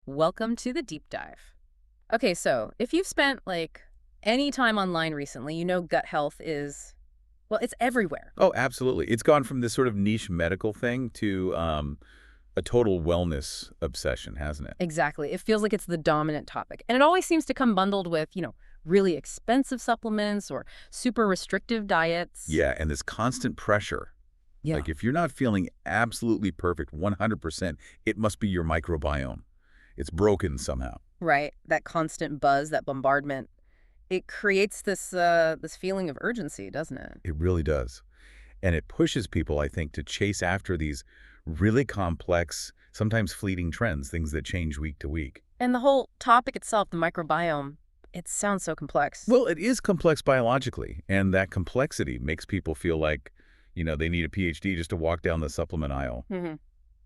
Welcome to the deep dive. Okay, so if you've spent any time online recently, you know gut health is, well, it's everywhere. Oh, absolutely. It's gone from this sort of niche medical thing to a total wellness obsession, hasn't it? Exactly. It feels like it's the dominant topic. And it always seems to come bundled with, really expensive supplements or super restrictive diets. Yeah, and this constant pressure. Yeah. Like if you're not feeling absolutely perfect 100%, it must be your microbiome. It's broken somehow. Right. That constant buzz, that bombardment, it creates this feeling of urgency, doesn't it? It really does. And it pushes people, I think, to chase after these really complex, sometimes fleeting trends, things that change week to week. And the whole topic itself, the microbiome, it sounds so complex. Well, it is complex biologically, and that complexity makes people feel like, they need a PhD just to walk down the supplement aisle, hmm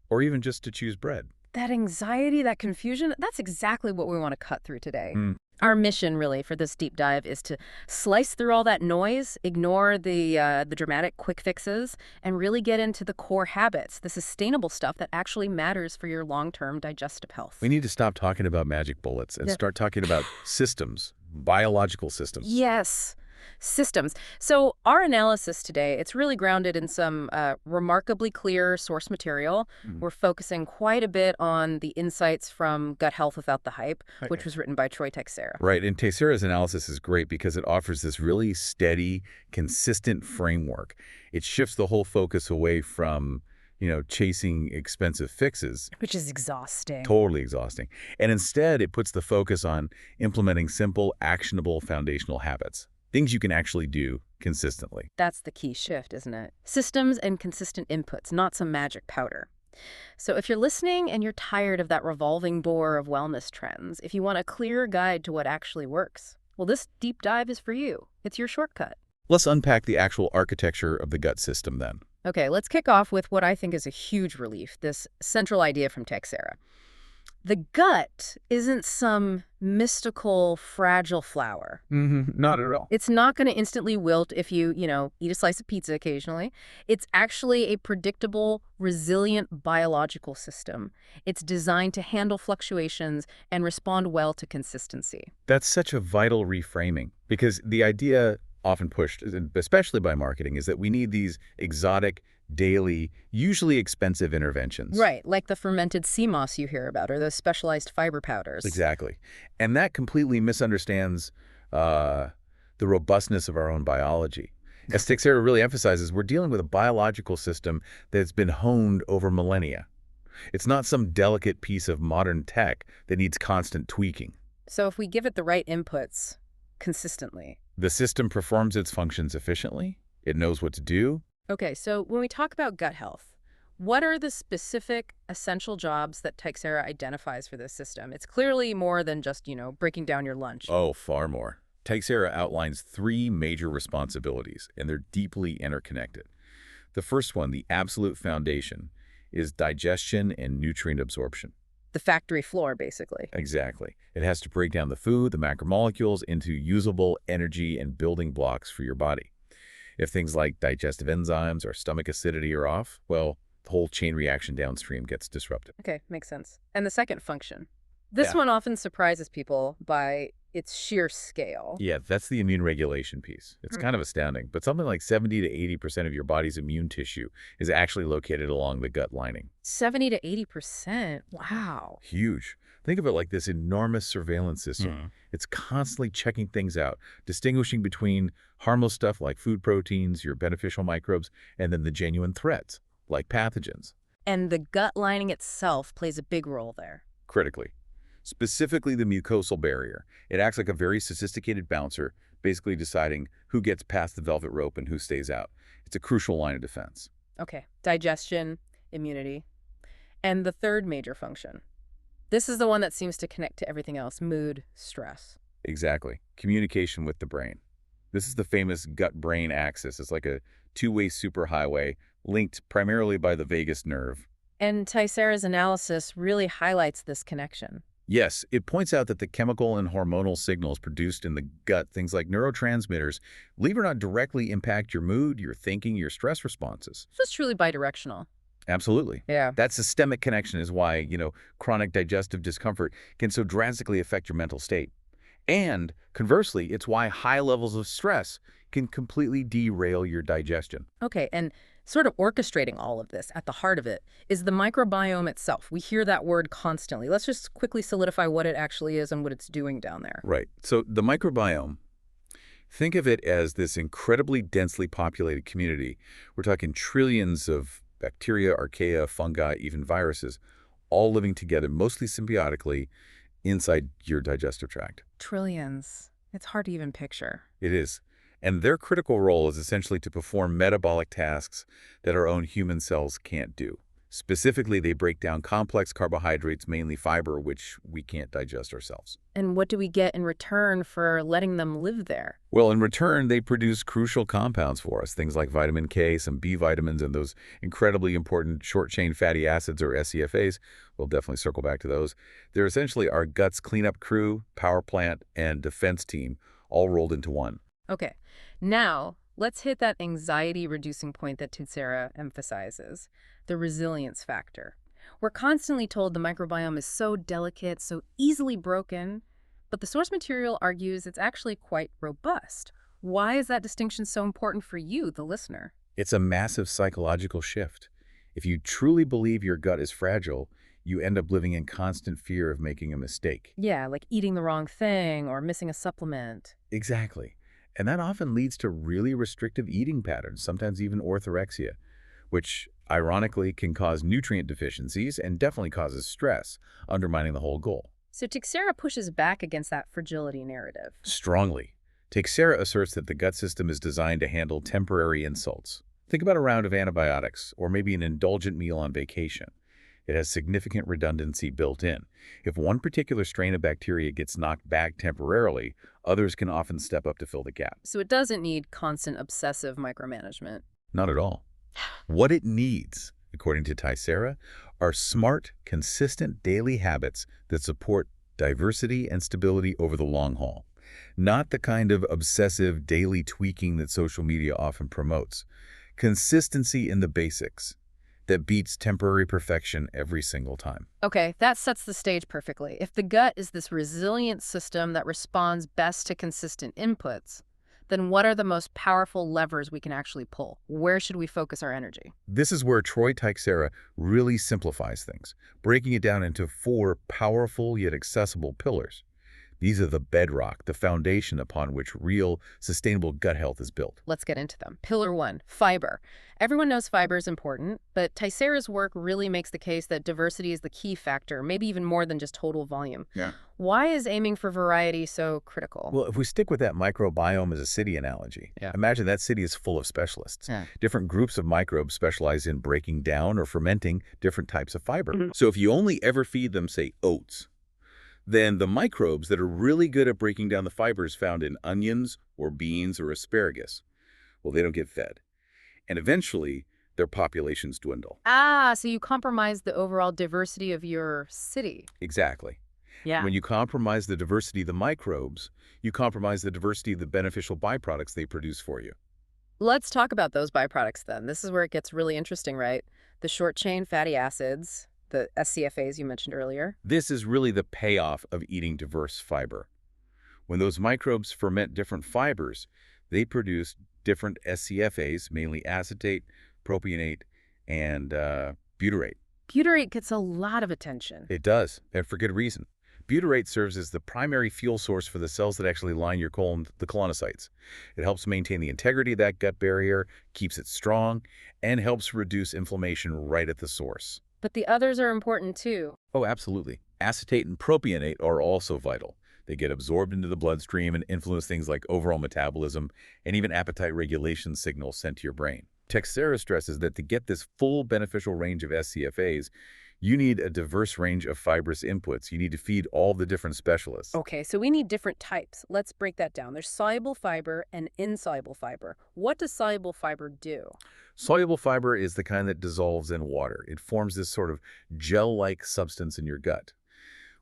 or even just to choose bread. That anxiety, that confusion, that's exactly what we want to cut through today. Mm. Our mission, really, for this deep dive is to slice through all that noise, ignore the dramatic quick fixes, and really get into the core habits, the sustainable stuff that actually matters for your long-term digestive health. We need to stop talking about magic bullets and Yeah. start talking about systems, biological systems. Yes, systems. So our analysis today, it's really grounded in some remarkably clear source material. Mhm. We're focusing quite a bit on the insights from Gut Health Without the Hype, which Okay. was written by Troy Texera. Right, and Teixeira's analysis is great because it offers this really steady, consistent framework. It shifts the whole focus away from, chasing expensive fixes, Which is exhausting. totally exhausting. And instead, it puts the focus on implementing simple, actionable foundational habits, things you can actually do consistently. That's the key shift, isn't it? Systems and consistent inputs, not some magic powder. So if you're listening and you're tired of that revolving door of wellness trends, if you want a clear guide to what actually works, well, this deep dive is for you. It's your shortcut. Let's unpack the actual architecture of the gut system then. Okay, let's kick off with what I think is a huge relief, this central idea from Texera. The gut isn't some mystical, fragile flower. Not at all. It's not going to instantly wilt if you, eat a slice of pizza occasionally. It's actually a predictable, resilient biological system. It's designed to handle fluctuations and respond well to consistency. That's such a vital reframing because the idea often pushed, especially by marketing, is that we need these exotic, daily, usually expensive interventions. Right, like the fermented sea moss you hear about or those specialized fiber powders. Exactly. And that completely misunderstands the robustness of our own biology. As Teixeira really emphasizes, we're dealing with a biological system that's been honed over millennia. It's not some delicate piece of modern tech that needs constant tweaking. So if we give it the right inputs consistently. The system performs its functions efficiently. It knows what to do. Okay, so when we talk about gut health, what are the specific essential jobs that Teixeira identifies for this system? It's clearly more than just, breaking down your lunch. Oh, far more. Teixeira outlines 3 major responsibilities, and they're deeply interconnected. The first one, the absolute foundation, is digestion and nutrient absorption. The factory floor, basically. Exactly. It has to break down the food, the macromolecules, into usable energy and building blocks for your body. If things like digestive enzymes or stomach acidity are off, well, the whole chain reaction downstream gets disrupted. Okay, makes sense. And the second function. This Yeah. one often surprises people by its sheer scale. Yeah, that's the immune regulation piece. It's kind of astounding, but something like 70 to 80% of your body's immune tissue is actually located along the gut lining. 70 to 80%. Wow. Huge. Think of it like this enormous surveillance system. It's constantly checking things out, distinguishing between harmless stuff like food proteins, your beneficial microbes, and then the genuine threats, like pathogens, And the gut lining itself plays a big role there. critically. Specifically the mucosal barrier. It acts like a very sophisticated bouncer, basically deciding who gets past the velvet rope and who stays out. It's a crucial line of defense. Okay, digestion, immunity. And the third major function. This is the one that seems to connect to everything else, mood, stress. Exactly. Communication with the brain. This is the famous gut-brain axis. It's like a two-way superhighway linked primarily by the vagus nerve. And Teixeira's analysis really highlights this connection. Yes, it points out that the chemical and hormonal signals produced in the gut, things like neurotransmitters, believe it or not, directly impact your mood, your thinking, your stress responses. So it's truly bidirectional. Absolutely. Yeah. That systemic connection is why, chronic digestive discomfort can so drastically affect your mental state. And conversely, it's why high levels of stress can completely derail your digestion. Okay, and sort of orchestrating all of this, at the heart of it, is the microbiome itself. We hear that word constantly. Let's just quickly solidify what it actually is and what it's doing down there. Right. So the microbiome, think of it as this incredibly densely populated community. We're talking trillions of bacteria, archaea, fungi, even viruses, all living together, mostly symbiotically, inside your digestive tract. Trillions. It's hard to even picture. It is. And their critical role is essentially to perform metabolic tasks that our own human cells can't do. Specifically, they break down complex carbohydrates, mainly fiber, which we can't digest ourselves. And what do we get in return for letting them live there? Well, in return, they produce crucial compounds for us, things like vitamin K, some B vitamins, and those incredibly important short-chain fatty acids, or SCFAs. We'll definitely circle back to those. They're essentially our gut's cleanup crew, power plant, and defense team, all rolled into one. Okay, now let's hit that anxiety-reducing point that Tetsera emphasizes, the resilience factor. We're constantly told the microbiome is so delicate, so easily broken, but the source material argues it's actually quite robust. Why is that distinction so important for you, the listener? It's a massive psychological shift. If you truly believe your gut is fragile, you end up living in constant fear of making a mistake. Yeah, like eating the wrong thing or missing a supplement. Exactly. And that often leads to really restrictive eating patterns, sometimes even orthorexia, which ironically can cause nutrient deficiencies and definitely causes stress, undermining the whole goal. So Tetsera pushes back against that fragility narrative. Strongly. Teixeira asserts that the gut system is designed to handle temporary insults. Think about a round of antibiotics, or maybe an indulgent meal on vacation. It has significant redundancy built in. If one particular strain of bacteria gets knocked back temporarily, others can often step up to fill the gap. So it doesn't need constant obsessive micromanagement. Not at all. What it needs, according to Teixeira, are smart, consistent daily habits that support diversity and stability over the long haul. Not the kind of obsessive daily tweaking that social media often promotes. Consistency in the basics that beats temporary perfection every single time. Okay, that sets the stage perfectly. If the gut is this resilient system that responds best to consistent inputs, then what are the most powerful levers we can actually pull? Where should we focus our energy? This is where Troy Teixeira really simplifies things, breaking it down into 4 powerful yet accessible pillars. These are the bedrock, the foundation upon which real, sustainable gut health is built. Let's get into them. Pillar 1, fiber. Everyone knows fiber is important, but Teixeira's work really makes the case that diversity is the key factor, maybe even more than just total volume. Yeah. Why is aiming for variety so critical? Well, if we stick with that microbiome as a city analogy, imagine that city is full of specialists. Yeah. Different groups of microbes specialize in breaking down or fermenting different types of fiber. So if you only ever feed them, say, oats, then the microbes that are really good at breaking down the fibers found in onions or beans or asparagus, well, they don't get fed. And eventually, their populations dwindle. So you compromise the overall diversity of your city. Exactly. Yeah. When you compromise the diversity of the microbes, you compromise the diversity of the beneficial byproducts they produce for you. Let's talk about those byproducts then. This is where it gets really interesting, right? The short-chain fatty acids, the SCFAs you mentioned earlier. This is really the payoff of eating diverse fiber. When those microbes ferment different fibers, they produce different SCFAs, mainly acetate, propionate, and butyrate. Butyrate gets a lot of attention. It does, and for good reason. Butyrate serves as the primary fuel source for the cells that actually line your colon, the colonocytes. It helps maintain the integrity of that gut barrier, keeps it strong, and helps reduce inflammation right at the source. But the others are important too. Oh, absolutely. Acetate and propionate are also vital. They get absorbed into the bloodstream and influence things like overall metabolism and even appetite regulation signals sent to your brain. Teixeira stresses that to get this full beneficial range of SCFAs, you need a diverse range of fibrous inputs. You need to feed all the different specialists. Okay, so we need different types. Let's break that down. There's soluble fiber and insoluble fiber. What does soluble fiber do? Soluble fiber is the kind that dissolves in water. It forms this sort of gel-like substance in your gut.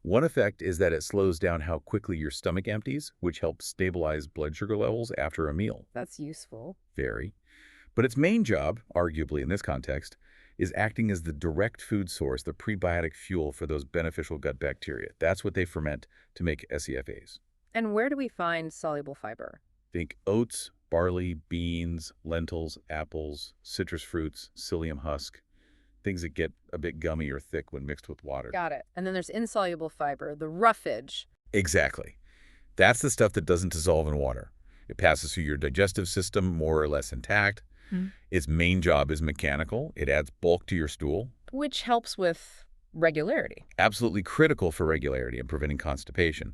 One effect is that it slows down how quickly your stomach empties, which helps stabilize blood sugar levels after a meal. That's useful. Very. But its main job, arguably in this context, is acting as the direct food source, the prebiotic fuel for those beneficial gut bacteria. That's what they ferment to make SEFAs. And where do we find soluble fiber? Think oats, barley, beans, lentils, apples, citrus fruits, psyllium husk, things that get a bit gummy or thick when mixed with water. Got it. And then there's insoluble fiber, the roughage. Exactly. That's the stuff that doesn't dissolve in water. It passes through your digestive system more or less intact. Its main job is mechanical. It adds bulk to your stool. Which helps with regularity. Absolutely critical for regularity and preventing constipation.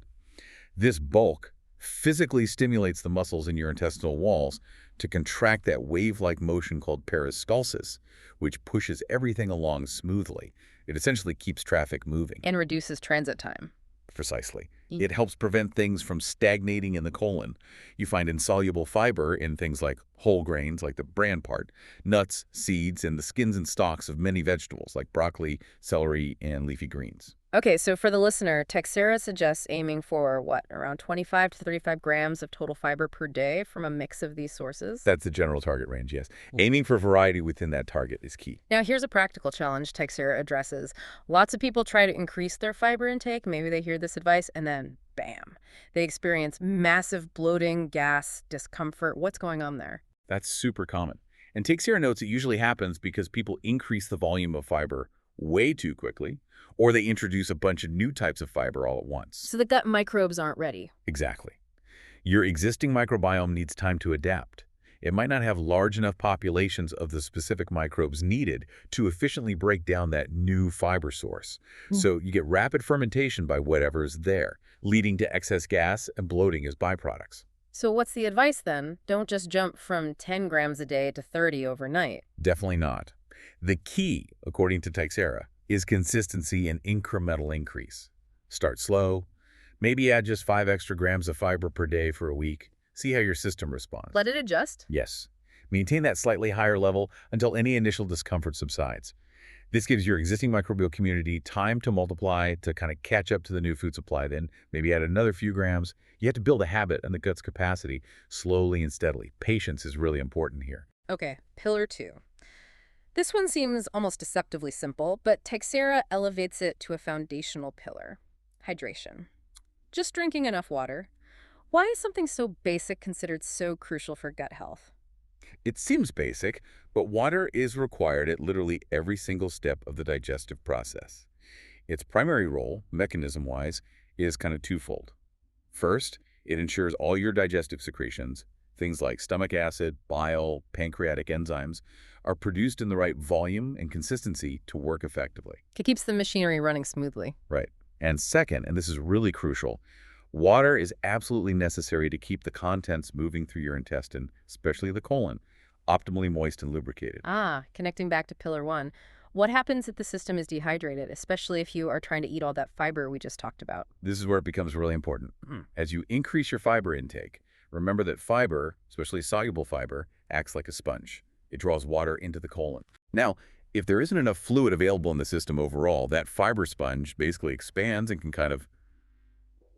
This bulk physically stimulates the muscles in your intestinal walls to contract that wave-like motion called peristalsis, which pushes everything along smoothly. It essentially keeps traffic moving. And reduces transit time. Precisely. It helps prevent things from stagnating in the colon. You find insoluble fiber in things like whole grains, like the bran part, nuts, seeds, and the skins and stalks of many vegetables, like broccoli, celery, and leafy greens. Okay, so for the listener, Texera suggests aiming for, what, around 25 to 35 grams of total fiber per day from a mix of these sources? That's the general target range, yes. Aiming for variety within that target is key. Now, here's a practical challenge Texera addresses. Lots of people try to increase their fiber intake. Maybe they hear this advice, and then, bam, they experience massive bloating, gas, discomfort. What's going on there? That's super common. And Texera notes it usually happens because people increase the volume of fiber way too quickly, or they introduce a bunch of new types of fiber all at once. So the gut microbes aren't ready. Exactly. Your existing microbiome needs time to adapt. It might not have large enough populations of the specific microbes needed to efficiently break down that new fiber source. So you get rapid fermentation by whatever's there, leading to excess gas and bloating as byproducts. So what's the advice then? Don't just jump from 10 grams a day to 30 overnight. Definitely not. The key, according to Texera, is consistency and incremental increase. Start slow. Maybe add just 5 extra grams of fiber per day for a week. See how your system responds. Let it adjust? Yes. Maintain that slightly higher level until any initial discomfort subsides. This gives your existing microbial community time to multiply, to kind of catch up to the new food supply, then maybe add another few grams. You have to build a habit and the gut's capacity slowly and steadily. Patience is really important here. Okay, pillar 2. This one seems almost deceptively simple, but Texera elevates it to a foundational pillar: hydration. Just drinking enough water. Why is something so basic considered so crucial for gut health? It seems basic, but water is required at literally every single step of the digestive process. Its primary role, mechanism-wise, is kind of twofold. First, it ensures all your digestive secretions, things like stomach acid, bile, pancreatic enzymes, are produced in the right volume and consistency to work effectively. It keeps the machinery running smoothly. Right. And second, and this is really crucial, water is absolutely necessary to keep the contents moving through your intestine, especially the colon, optimally moist and lubricated. Connecting back to pillar 1. What happens if the system is dehydrated, especially if you are trying to eat all that fiber we just talked about? This is where it becomes really important. As you increase your fiber intake, remember that fiber, especially soluble fiber, acts like a sponge. It draws water into the colon. Now, if there isn't enough fluid available in the system overall, that fiber sponge basically expands and can kind of,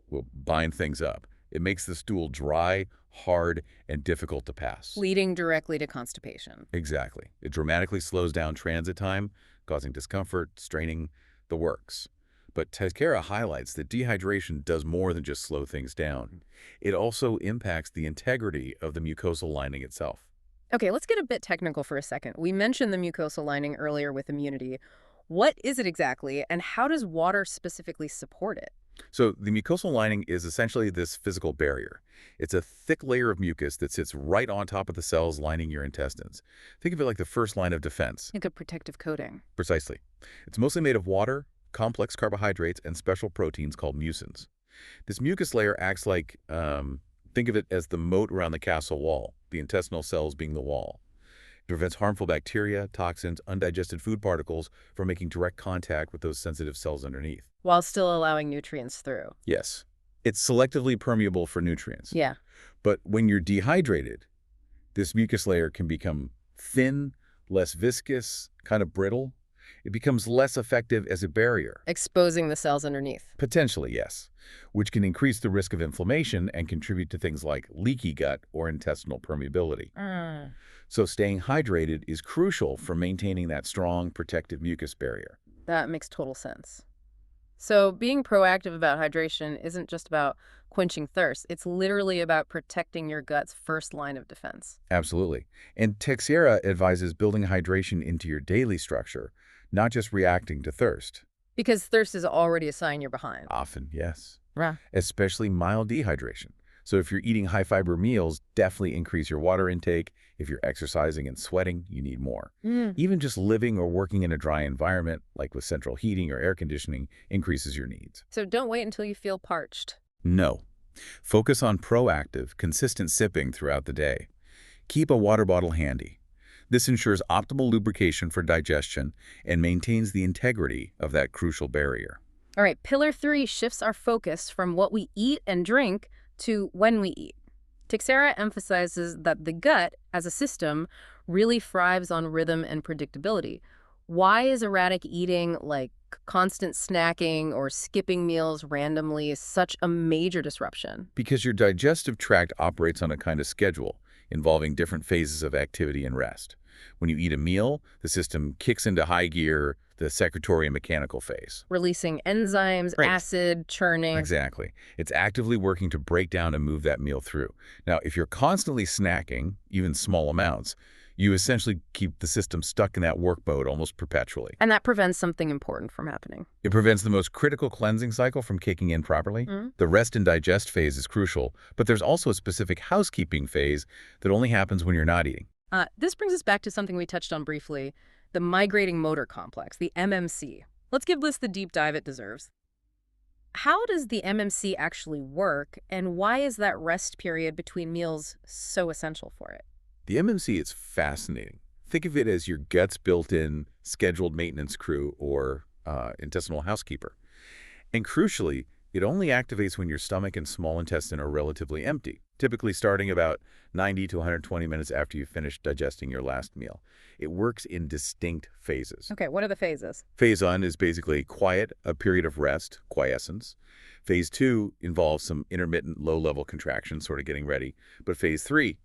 well, bind things up. It makes the stool dry, hard, and difficult to pass. Leading directly to constipation. Exactly. It dramatically slows down transit time, causing discomfort, straining, the works. But Texera highlights that dehydration does more than just slow things down. It also impacts the integrity of the mucosal lining itself. Okay, let's get a bit technical for a second. We mentioned the mucosal lining earlier with immunity. What is it exactly, and how does water specifically support it? So the mucosal lining is essentially this physical barrier. It's a thick layer of mucus that sits right on top of the cells lining your intestines. Think of it like the first line of defense. Like a protective coating. Precisely. It's mostly made of water, complex carbohydrates, and special proteins called mucins. This mucus layer acts like, think of it as the moat around the castle wall, the intestinal cells being the wall. It prevents harmful bacteria, toxins, undigested food particles from making direct contact with those sensitive cells underneath. While still allowing nutrients through. Yes. It's selectively permeable for nutrients. Yeah. But when you're dehydrated, this mucus layer can become thin, less viscous, kind of brittle. It becomes less effective as a barrier. Exposing the cells underneath. Potentially, yes, which can increase the risk of inflammation and contribute to things like leaky gut or intestinal permeability. So staying hydrated is crucial for maintaining that strong protective mucus barrier. That makes total sense. So being proactive about hydration isn't just about quenching thirst. It's literally about protecting your gut's first line of defense. Absolutely. And Texera advises building hydration into your daily structure, not just reacting to thirst. Because thirst is already a sign you're behind. Often, yes. Right. Especially mild dehydration. So if you're eating high-fiber meals, definitely increase your water intake. If you're exercising and sweating, you need more. Even just living or working in a dry environment, like with central heating or air conditioning, increases your needs. So don't wait until you feel parched. No. Focus on proactive, consistent sipping throughout the day. Keep a water bottle handy. This ensures optimal lubrication for digestion and maintains the integrity of that crucial barrier. All right, pillar 3 shifts our focus from what we eat and drink to when we eat. Texera emphasizes that the gut, as a system, really thrives on rhythm and predictability. Why is erratic eating, like constant snacking or skipping meals randomly, such a major disruption? Because your digestive tract operates on a kind of schedule, involving different phases of activity and rest. When you eat a meal, the system kicks into high gear, the secretory and mechanical phase. Releasing enzymes, Right. acid, churning. Exactly. It's actively working to break down and move that meal through. Now, if you're constantly snacking, even small amounts, you essentially keep the system stuck in that work mode almost perpetually. And that prevents something important from happening. It prevents the most critical cleansing cycle from kicking in properly. The rest and digest phase is crucial, but there's also a specific housekeeping phase that only happens when you're not eating. This brings us back to something we touched on briefly, the migrating motor complex, the MMC. Let's give this the deep dive it deserves. How does the MMC actually work, and why is that rest period between meals so essential for it? The MMC is fascinating. Think of it as your gut's built-in scheduled maintenance crew or intestinal housekeeper. And crucially, it only activates when your stomach and small intestine are relatively empty, typically starting about 90 to 120 minutes after you've finished digesting your last meal. It works in distinct phases. Okay, what are the phases? Phase 1 is basically quiet, a period of rest, quiescence. Phase 2 involves some intermittent low-level contraction, sort of getting ready. But phase 3,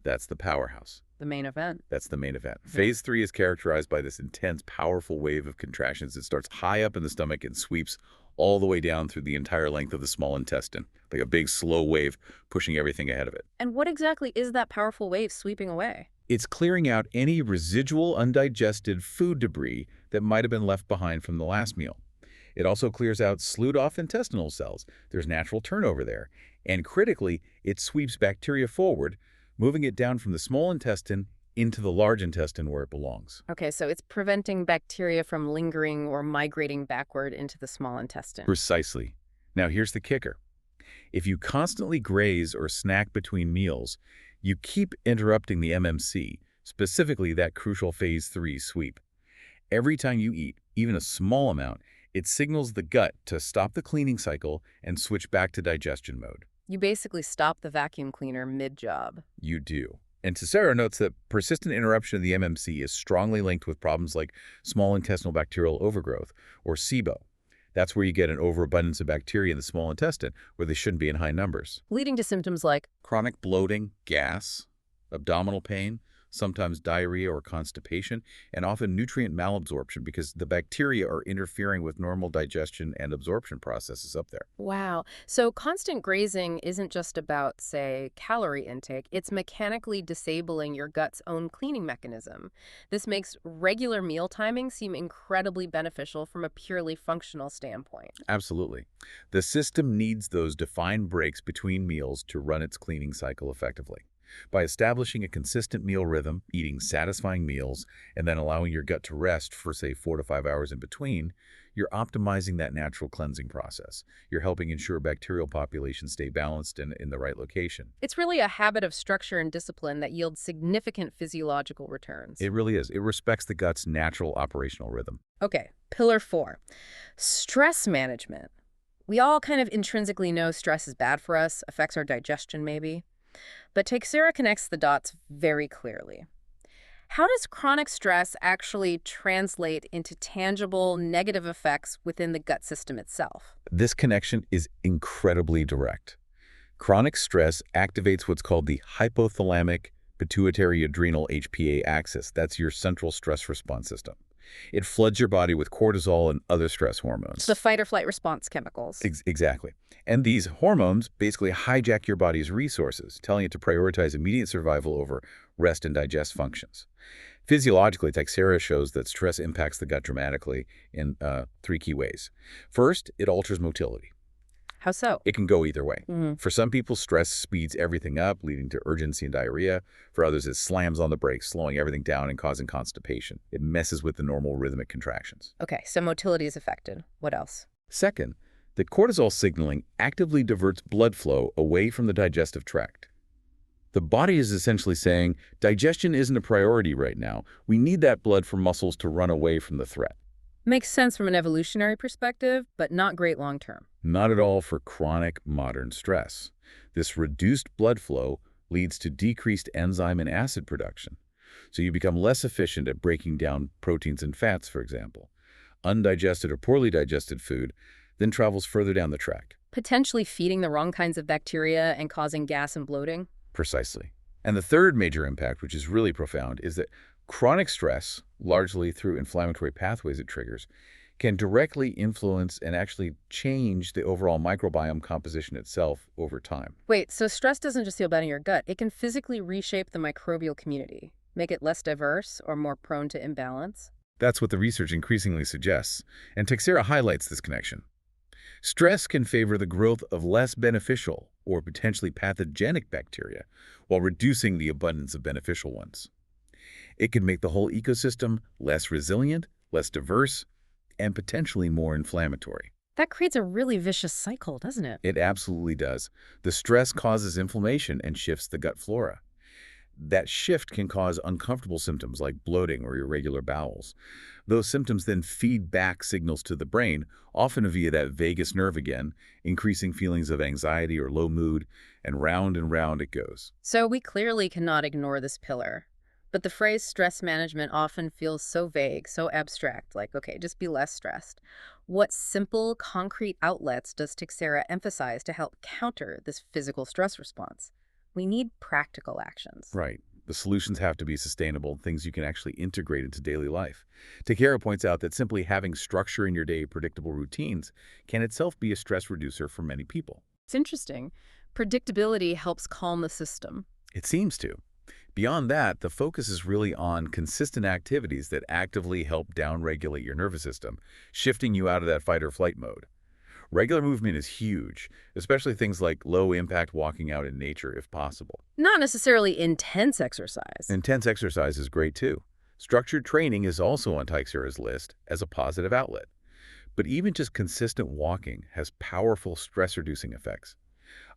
that's the powerhouse. The main event. That's the main event. Phase 3 is characterized by this intense, powerful wave of contractions. It starts high up in the stomach and sweeps all the way down through the entire length of the small intestine, like a big, slow wave pushing everything ahead of it. And what exactly is that powerful wave sweeping away? It's clearing out any residual undigested food debris that might have been left behind from the last meal. It also clears out sloughed-off intestinal cells. There's natural turnover there. And critically, it sweeps bacteria forward, moving it down from the small intestine into the large intestine where it belongs. Okay, so it's preventing bacteria from lingering or migrating backward into the small intestine. Precisely. Now here's the kicker. If you constantly graze or snack between meals, you keep interrupting the MMC, specifically that crucial phase 3 sweep. Every time you eat, even a small amount, it signals the gut to stop the cleaning cycle and switch back to digestion mode. You basically stop the vacuum cleaner mid-job. You do. And Texera notes that persistent interruption of the MMC is strongly linked with problems like small intestinal bacterial overgrowth, or SIBO. That's where you get an overabundance of bacteria in the small intestine, where they shouldn't be in high numbers. Leading to symptoms like Chronic bloating, gas, abdominal pain, sometimes diarrhea or constipation, and often nutrient malabsorption because the bacteria are interfering with normal digestion and absorption processes up there. wow. So constant grazing isn't just about, say, calorie intake. It's mechanically disabling your gut's own cleaning mechanism. This makes regular meal timing seem incredibly beneficial from a purely functional standpoint. Absolutely. The system needs those defined breaks between meals to run its cleaning cycle effectively. By establishing a consistent meal rhythm, eating satisfying meals, and then allowing your gut to rest for, say, 4 to 5 hours in between, you're optimizing that natural cleansing process. You're helping ensure bacterial populations stay balanced and in the right location. It's really a habit of structure and discipline that yields significant physiological returns. It really is. It respects the gut's natural operational rhythm. Okay, pillar 4, stress management. We all kind of intrinsically know stress is bad for us, affects our digestion maybe. But Texera connects the dots very clearly. How does chronic stress actually translate into tangible negative effects within the gut system itself? This connection is incredibly direct. Chronic stress activates what's called the hypothalamic pituitary adrenal HPA axis. That's your central stress response system. It floods your body with cortisol and other stress hormones. The fight or flight response chemicals. Exactly. And these hormones basically hijack your body's resources, telling it to prioritize immediate survival over rest and digest functions. Physiologically, Teixeira shows that stress impacts the gut dramatically in 3 key ways. First, it alters motility. How so? It can go either way. Mm-hmm. For some people, stress speeds everything up, leading to urgency and diarrhea. For others, it slams on the brakes, slowing everything down and causing constipation. It messes with the normal rhythmic contractions. Okay, so motility is affected. What else? Second, the cortisol signaling actively diverts blood flow away from the digestive tract. The body is essentially saying, digestion isn't a priority right now. We need that blood for muscles to run away from the threat. Makes sense from an evolutionary perspective, but not great long term. Not at all for chronic modern stress. This reduced blood flow leads to decreased enzyme and acid production. So you become less efficient at breaking down proteins and fats, for example. Undigested or poorly digested food then travels further down the track. Potentially feeding the wrong kinds of bacteria and causing gas and bloating? Precisely. And the third major impact, which is really profound, is that chronic stress, largely through inflammatory pathways it triggers, can directly influence and actually change the overall microbiome composition itself over time. Wait, so stress doesn't just feel bad in your gut. It can physically reshape the microbial community, make it less diverse or more prone to imbalance? That's what the research increasingly suggests, and Teixeira highlights this connection. Stress can favor the growth of less beneficial or potentially pathogenic bacteria while reducing the abundance of beneficial ones. It can make the whole ecosystem less resilient, less diverse, and potentially more inflammatory. That creates a really vicious cycle, doesn't it? It absolutely does. The stress causes inflammation and shifts the gut flora. That shift can cause uncomfortable symptoms like bloating or irregular bowels. Those symptoms then feed back signals to the brain, often via that vagus nerve again, increasing feelings of anxiety or low mood, and round it goes. So we clearly cannot ignore this pillar. But the phrase stress management often feels so vague, so abstract, like, okay, just be less stressed. What simple, concrete outlets does Teixeira emphasize to help counter this physical stress response? We need practical actions. Right. The solutions have to be sustainable, things you can actually integrate into daily life. Teixeira points out that simply having structure in your day, predictable routines, can itself be a stress reducer for many people. It's interesting. Predictability helps calm the system. It seems to. Beyond that, the focus is really on consistent activities that actively help downregulate your nervous system, shifting you out of that fight or flight mode. Regular movement is huge, especially things like low-impact walking out in nature if possible. Not necessarily intense exercise. Intense exercise is great too. Structured training is also on Teixeira's list as a positive outlet. But even just consistent walking has powerful stress-reducing effects.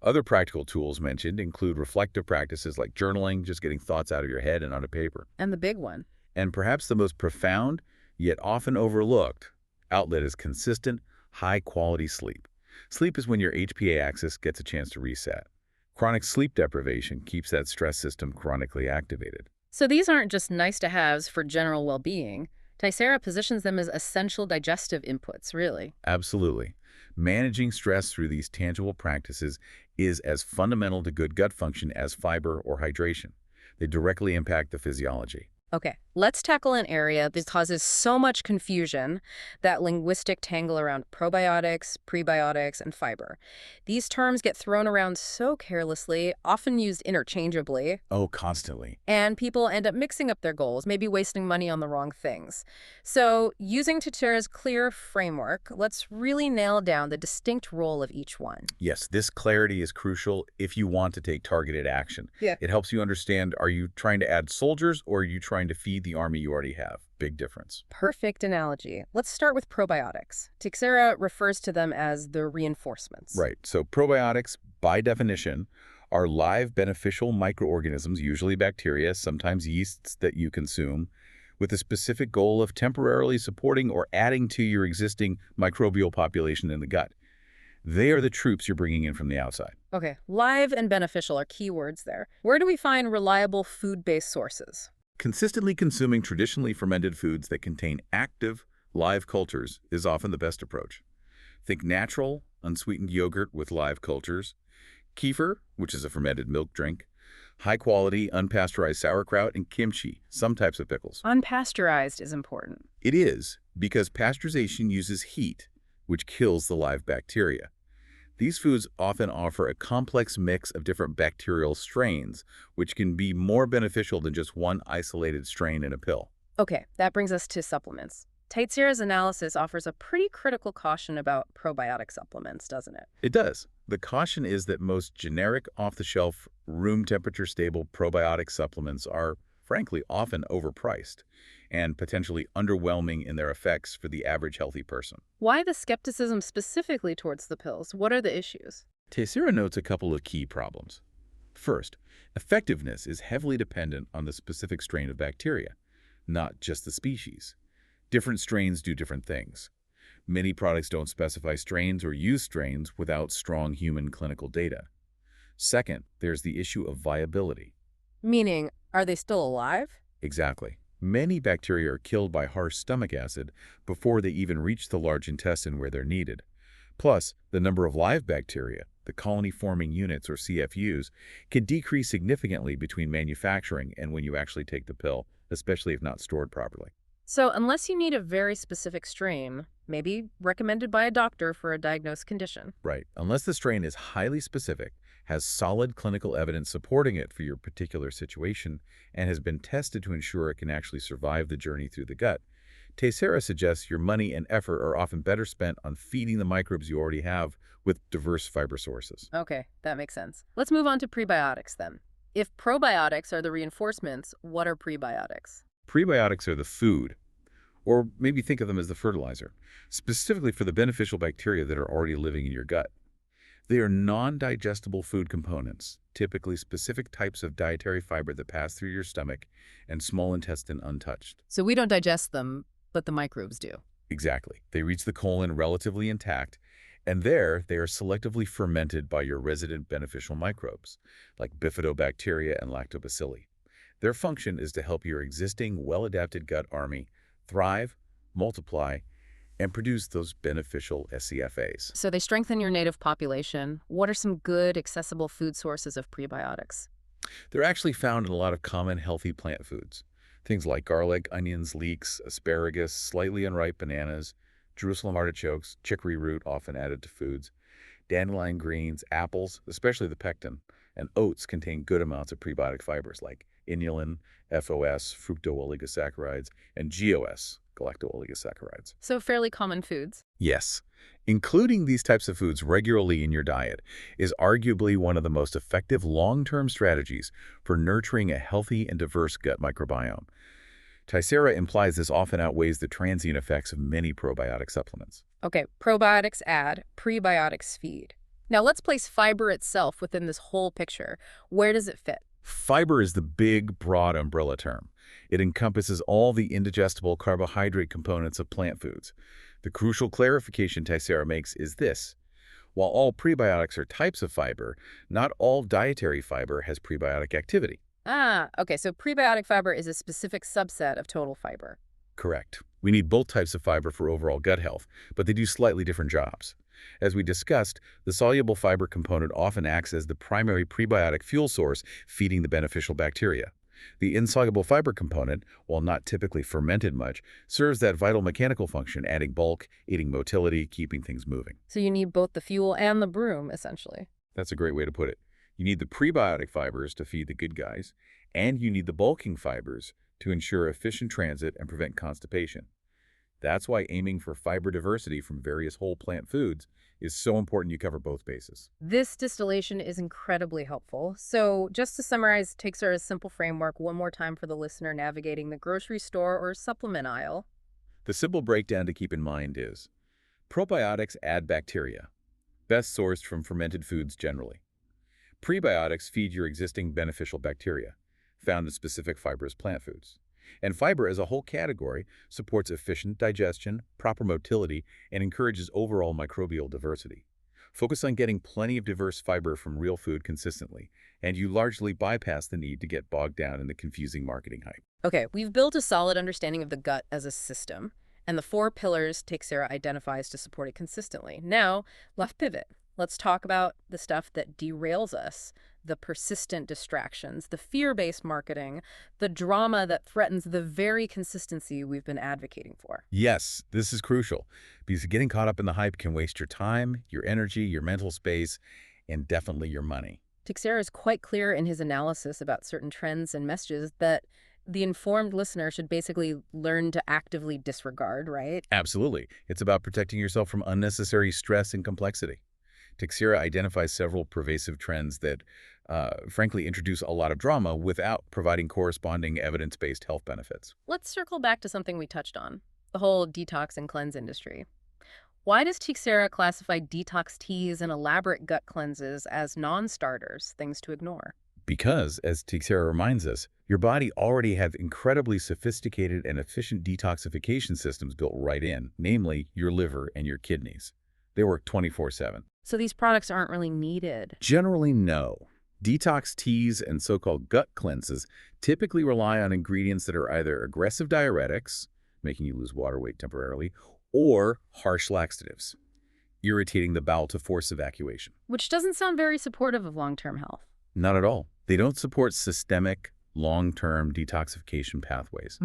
Other practical tools mentioned include reflective practices like journaling, just getting thoughts out of your head and onto paper. And the big one. And perhaps the most profound, yet often overlooked, outlet is consistent, high-quality sleep. Sleep is when your HPA axis gets a chance to reset. Chronic sleep deprivation keeps that stress system chronically activated. So these aren't just nice-to-haves for general well-being. Teixeira positions them as essential digestive inputs, really. Absolutely. Managing stress through these tangible practices is as fundamental to good gut function as fiber or hydration. They directly impact the physiology. Okay, let's tackle an area that causes so much confusion, that linguistic tangle around probiotics, prebiotics, and fiber. These terms get thrown around so carelessly, often used interchangeably, Oh, constantly. and people end up mixing up their goals, maybe wasting money on the wrong things. So, using Teixeira's clear framework, let's really nail down the distinct role of each one. Yes, this clarity is crucial if you want to take targeted action. Yeah. It helps you understand, are you trying to add soldiers or are you trying to feed the army you already have? Big difference. Perfect analogy. Let's start with probiotics. Teixeira refers to them as the reinforcements. Right. So probiotics, by definition, are live beneficial microorganisms, usually bacteria, sometimes yeasts that you consume, with a specific goal of temporarily supporting or adding to your existing microbial population in the gut. They are the troops you're bringing in from the outside. Okay, live and beneficial are keywords there. Where do we find reliable food-based sources? Consistently consuming traditionally fermented foods that contain active, live cultures is often the best approach. Think natural, unsweetened yogurt with live cultures, kefir, which is a fermented milk drink, High-quality, unpasteurized sauerkraut and kimchi, some types of pickles. Unpasteurized is important. It is because pasteurization uses heat, which kills the live bacteria. These foods often offer a complex mix of different bacterial strains, which can be more beneficial than just one isolated strain in a pill. Okay, that brings us to supplements. Teixeira's analysis offers a pretty critical caution about probiotic supplements, doesn't it? It does. The caution is that most generic, off-the-shelf, room temperature stable probiotic supplements are, frankly, often overpriced and potentially underwhelming in their effects for the average healthy person. Why the skepticism specifically towards the pills? What are the issues? Teixeira notes a couple of key problems. First, effectiveness is heavily dependent on the specific strain of bacteria, not just the species. Different strains do different things. Many products don't specify strains or use strains without strong human clinical data. Second, there's the issue of viability. Meaning, are they still alive? Exactly. Many bacteria are killed by harsh stomach acid before they even reach the large intestine where they're needed. Plus, the number of live bacteria, the colony-forming units or CFUs, can decrease significantly between manufacturing and when you actually take the pill, especially if not stored properly. So unless you need a very specific strain, maybe recommended by a doctor for a diagnosed condition. Right. Unless the strain is highly specific, has solid clinical evidence supporting it for your particular situation, and has been tested to ensure it can actually survive the journey through the gut, Teixeira suggests your money and effort are often better spent on feeding the microbes you already have with diverse fiber sources. Okay, that makes sense. Let's move on to prebiotics then. If probiotics are the reinforcements, what are prebiotics? Prebiotics are the food, or maybe think of them as the fertilizer, specifically for the beneficial bacteria that are already living in your gut. They are non-digestible food components, typically specific types of dietary fiber that pass through your stomach and small intestine untouched. So we don't digest them, but the microbes do. Exactly. They reach the colon relatively intact, and there they are selectively fermented by your resident beneficial microbes, like bifidobacteria and lactobacilli. Their function is to help your existing well-adapted gut army thrive, multiply, and produce those beneficial SCFAs. So they strengthen your native population. What are some good, accessible food sources of prebiotics? They're actually found in a lot of common healthy plant foods. Things like garlic, onions, leeks, asparagus, slightly unripe bananas, Jerusalem artichokes, chicory root often added to foods, dandelion greens, apples, especially the pectin, and oats contain good amounts of prebiotic fibers like inulin, FOS, fructooligosaccharides, and GOS, galactooligosaccharides. So fairly common foods. Yes, including these types of foods regularly in your diet is arguably one of the most effective long-term strategies for nurturing a healthy and diverse gut microbiome. Teixeira implies this often outweighs the transient effects of many probiotic supplements. Okay, probiotics add, prebiotics feed. Now let's place fiber itself within this whole picture. Where does it fit? Fiber is the big, broad umbrella term. It encompasses all the indigestible carbohydrate components of plant foods. The crucial clarification Teixeira makes is this. While all prebiotics are types of fiber, not all dietary fiber has prebiotic activity. Okay, so prebiotic fiber is a specific subset of total fiber. Correct. We need both types of fiber for overall gut health, but they do slightly different jobs. As we discussed, the soluble fiber component often acts as the primary prebiotic fuel source feeding the beneficial bacteria. The insoluble fiber component, while not typically fermented much, serves that vital mechanical function, adding bulk, aiding motility, keeping things moving. So you need both the fuel and the broom, essentially. That's a great way to put it. You need the prebiotic fibers to feed the good guys, and you need the bulking fibers to ensure efficient transit and prevent constipation. That's why aiming for fiber diversity from various whole plant foods is so important you cover both bases. This distillation is incredibly helpful. So just to summarize Teixeira's simple framework one more time for the listener navigating the grocery store or supplement aisle. The simple breakdown to keep in mind is probiotics add bacteria, best sourced from fermented foods generally. Prebiotics feed your existing beneficial bacteria, found in specific fibrous plant foods. And fiber as a whole category supports efficient digestion, proper motility, and encourages overall microbial diversity. Focus on getting plenty of diverse fiber from real food consistently, and you largely bypass the need to get bogged down in the confusing marketing hype. Okay, we've built a solid understanding of the gut as a system, and the 4 pillars Teixeira identifies to support it consistently. Now, let's pivot. Let's talk about the stuff that derails us, the persistent distractions, the fear-based marketing, the drama that threatens the very consistency we've been advocating for. Yes, this is crucial because getting caught up in the hype can waste your time, your energy, your mental space, and definitely your money. Teixeira is quite clear in his analysis about certain trends and messages that the informed listener should basically learn to actively disregard, right? Absolutely. It's about protecting yourself from unnecessary stress and complexity. Teixeira identifies several pervasive trends that, frankly, introduce a lot of drama without providing corresponding evidence-based health benefits. Let's circle back to something we touched on, the whole detox and cleanse industry. Why does Teixeira classify detox teas and elaborate gut cleanses as non-starters, things to ignore? Because, as Teixeira reminds us, your body already has incredibly sophisticated and efficient detoxification systems built right in, namely your liver and your kidneys. They work 24/7. So these products aren't really needed. Generally, no. Detox teas and so-called gut cleanses typically rely on ingredients that are either aggressive diuretics, making you lose water weight temporarily, or harsh laxatives, irritating the bowel to force evacuation. Which doesn't sound very supportive of long-term health. Not at all. They don't support systemic, long-term detoxification pathways.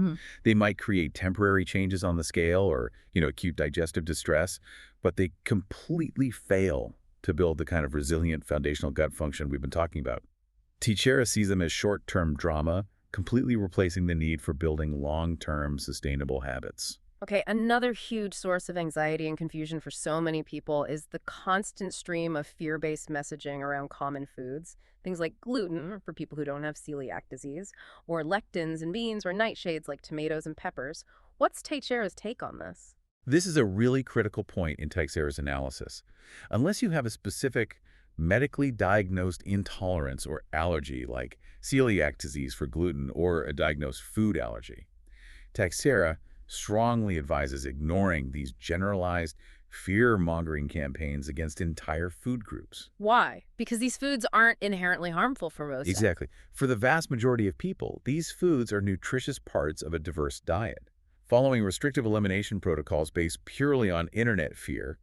They might create temporary changes on the scale or, acute digestive distress, but they completely fail to build the kind of resilient foundational gut function we've been talking about. Teixeira sees them as short-term drama, completely replacing the need for building long-term sustainable habits. Okay, another huge source of anxiety and confusion for so many people is the constant stream of fear-based messaging around common foods. Things like gluten for people who don't have celiac disease, or lectins in beans or nightshades like tomatoes and peppers. What's Teixeira's take on this? This is a really critical point in Teixeira's analysis. Unless you have a specific medically diagnosed intolerance or allergy like celiac disease for gluten or a diagnosed food allergy, Teixeira strongly advises ignoring these generalized fear-mongering campaigns against entire food groups. Why? Because these foods aren't inherently harmful for most. Exactly. For the vast majority of people, these foods are nutritious parts of a diverse diet. Following restrictive elimination protocols based purely on internet fear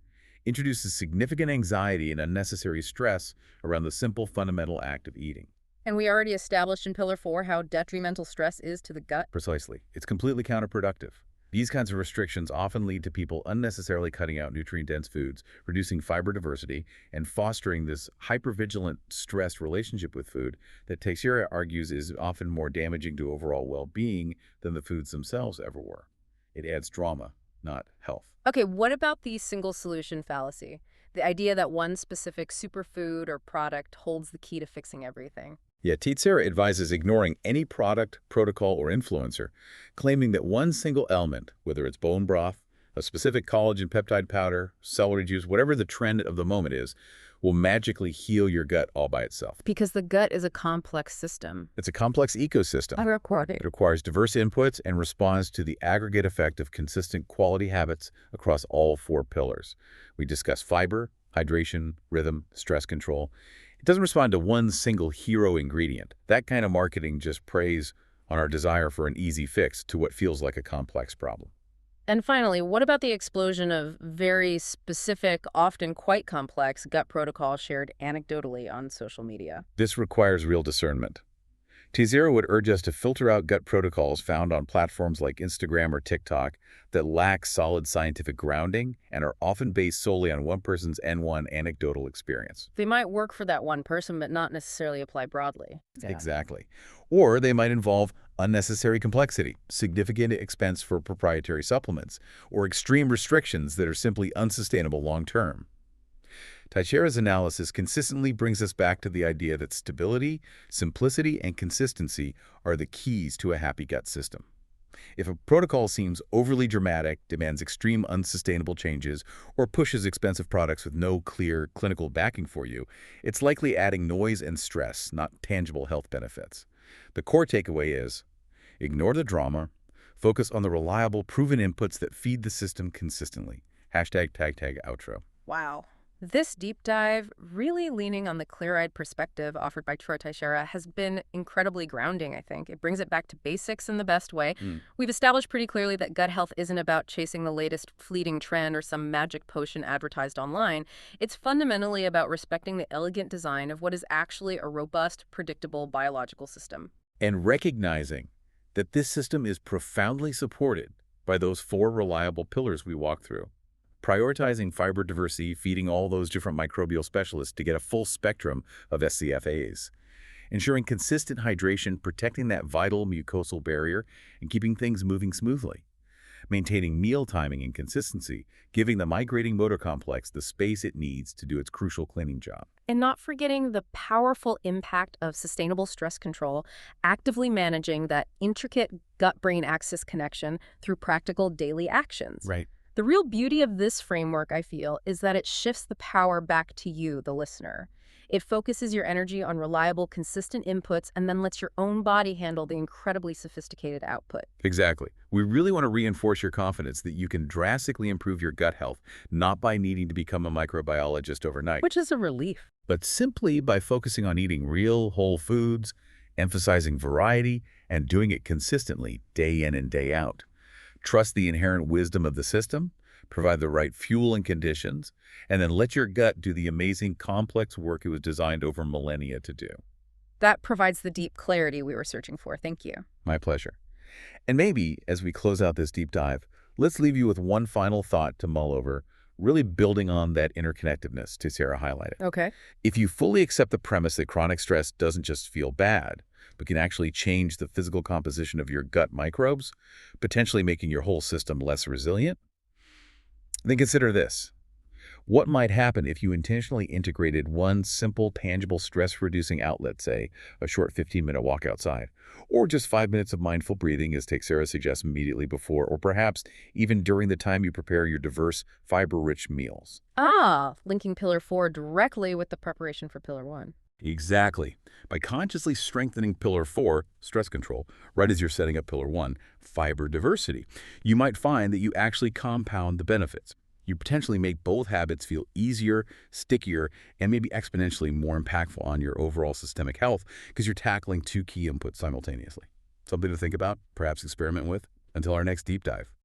introduces significant anxiety and unnecessary stress around the simple fundamental act of eating. And we already established in Pillar 4 how detrimental stress is to the gut. Precisely. It's completely counterproductive. These kinds of restrictions often lead to people unnecessarily cutting out nutrient-dense foods, reducing fiber diversity, and fostering this hypervigilant, stressed relationship with food that Teixeira argues is often more damaging to overall well-being than the foods themselves ever were. It adds drama, not health. Okay, what about the single solution fallacy? The idea that one specific superfood or product holds the key to fixing everything. Yeah, Teixeira advises ignoring any product, protocol, or influencer, claiming that one single element, whether it's bone broth, a specific collagen peptide powder, celery juice, whatever the trend of the moment is, will magically heal your gut all by itself. Because the gut is a complex system. It's a complex ecosystem. It requires diverse inputs and responds to the aggregate effect of consistent quality habits across all four pillars. We discuss fiber, hydration, rhythm, stress control. It doesn't respond to one single hero ingredient. That kind of marketing just preys on our desire for an easy fix to what feels like a complex problem. And finally, what about the explosion of very specific, often quite complex gut protocols shared anecdotally on social media? This requires real discernment. Teixeira would urge us to filter out gut protocols found on platforms like Instagram or TikTok that lack solid scientific grounding and are often based solely on one person's N1 anecdotal experience. They might work for that one person, but not necessarily apply broadly. Exactly. Or they might involve unnecessary complexity, significant expense for proprietary supplements, or extreme restrictions that are simply unsustainable long-term. Teixeira's analysis consistently brings us back to the idea that stability, simplicity, and consistency are the keys to a happy gut system. If a protocol seems overly dramatic, demands extreme unsustainable changes, or pushes expensive products with no clear clinical backing for you, it's likely adding noise and stress, not tangible health benefits. The core takeaway is, ignore the drama, focus on the reliable, proven inputs that feed the system consistently. #outro. Wow. This deep dive, really leaning on the clear-eyed perspective offered by Troy Teixeira, has been incredibly grounding, I think. It brings it back to basics in the best way. Mm. We've established pretty clearly that gut health isn't about chasing the latest fleeting trend or some magic potion advertised online. It's fundamentally about respecting the elegant design of what is actually a robust, predictable biological system. And recognizing that this system is profoundly supported by those four reliable pillars we walk through. Prioritizing fiber diversity, feeding all those different microbial specialists to get a full spectrum of SCFAs. Ensuring consistent hydration, protecting that vital mucosal barrier, and keeping things moving smoothly. Maintaining meal timing and consistency, giving the migrating motor complex the space it needs to do its crucial cleaning job. And not forgetting the powerful impact of sustainable stress control, actively managing that intricate gut-brain axis connection through practical daily actions. Right. The real beauty of this framework, I feel, is that it shifts the power back to you, the listener. It focuses your energy on reliable, consistent inputs and then lets your own body handle the incredibly sophisticated output. Exactly. We really want to reinforce your confidence that you can drastically improve your gut health, not by needing to become a microbiologist overnight, Which is a relief. but simply by focusing on eating real, whole foods, emphasizing variety, and doing it consistently day in and day out. Trust the inherent wisdom of the system, provide the right fuel and conditions, and then let your gut do the amazing, complex work it was designed over millennia to do. That provides the deep clarity we were searching for. Thank you. My pleasure. And maybe, as we close out this deep dive, let's leave you with one final thought to mull over, really building on that interconnectedness Sarah highlighted. Okay. If you fully accept the premise that chronic stress doesn't just feel bad, but can actually change the physical composition of your gut microbes, potentially making your whole system less resilient, then consider this. What might happen if you intentionally integrated one simple, tangible stress-reducing outlet, say, a short 15-minute walk outside, or just 5 minutes of mindful breathing, as Sarah suggests, immediately before, or perhaps even during the time you prepare your diverse, fiber-rich meals? Linking Pillar 4 directly with the preparation for Pillar 1. Exactly. By consciously strengthening Pillar 4, stress control, right as you're setting up Pillar 1, fiber diversity, you might find that you actually compound the benefits. You potentially make both habits feel easier, stickier, and maybe exponentially more impactful on your overall systemic health because you're tackling two key inputs simultaneously. Something to think about, perhaps experiment with. Until our next deep dive.